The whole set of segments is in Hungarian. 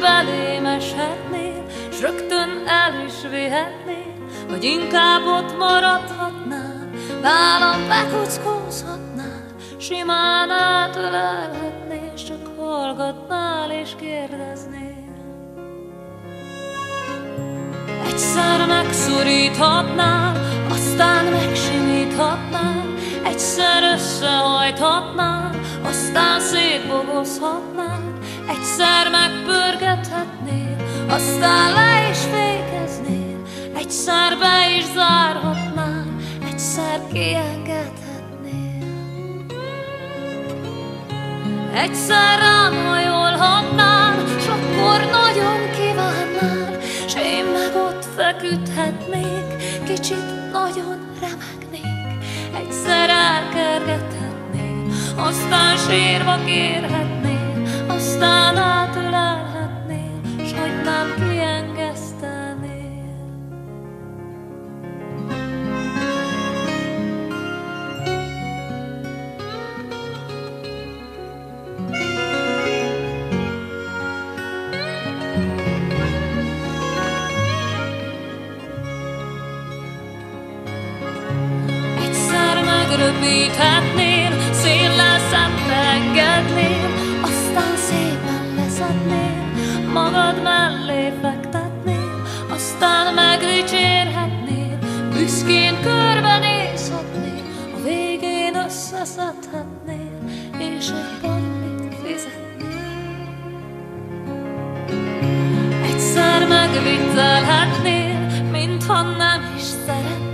belém eshetnél, s rögtön el is vihetnél, vagy inkább ott maradhatnál, nálam bekuckózhatnál, simán átölelhetnél, s csak hallgatnál és kérdeznél. Egyszer megszoríthatnál, aztán megsimíthatnál, egyszer összehajthatnál, aztán szétbogozhatnál, egyszer megpörgethetnél, aztán le is fékeznél, egyszer be is zárhatnál, egyszer kiengedhetnél. Egyszer rám hajolhatnál, s akkor nagyon kívánnál, s én meg ott feküdhetnék, kicsit nagyon remegnék. Egyszer elkergethetnél, aztán sírva kérhetnél, aztán átölelhetnél, s hagynám kiengesztenél. Röpíthetnél, széllel szembe engednél, aztán szépen leszednél, magad mellé fektetnél, aztán megdicsérhetnél, büszkén körbenézhetnél, a végén összeszedhetnél, és egy pannyt fizetnél. Egyszer megviccelhetnél, mintha nem is szeretnél,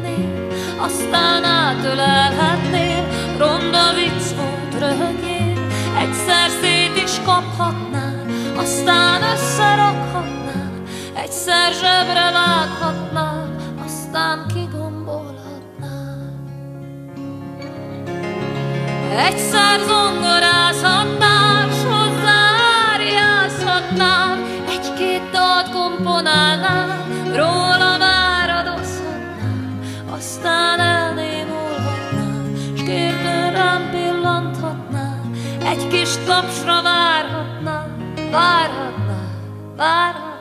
aztán átölelhetnél, ronda vicc volt, röhögjél. Egyszer szét is kaphatnál, aztán összerakhatnál, egyszer zsebre vághatnál, aztán kigombolhatnál. Egyszer zongorázhatnál, s hozzá áriázhatnál, egy-két dalt komponálnál, róla váradozhatnál, aztán elnémulhatnál, s kérdőn rám pillanthatnál, egy kis tapsra várhatnál, várhatnál, várhatnál.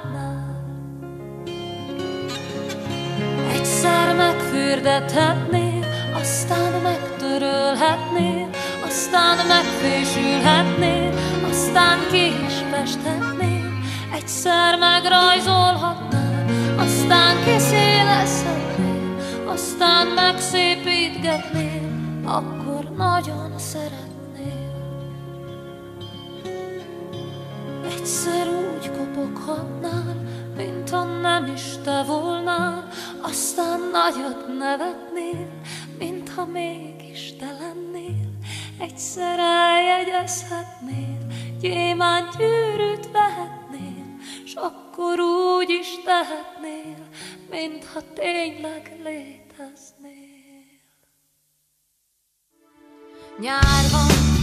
Egyszer megfürdethetnél, aztán megtörölhetnél, aztán megfésülhetnél, aztán ki is festhetnél, egyszer megrajzolhatnál, aztán kiszélezhetnél, aztán megszépítgetnél, akkor nagyon szeretnél. Egyszer úgy kopoghatnál, mintha nem is te volnál, aztán nagyot nevetnél, mintha mégis te lennél. Egyszer eljegyezhetnél, gyémánt gyűrűt vehetnél, s akkor úgy is tehetnél, mintha tényleg léteznél. Nyár van,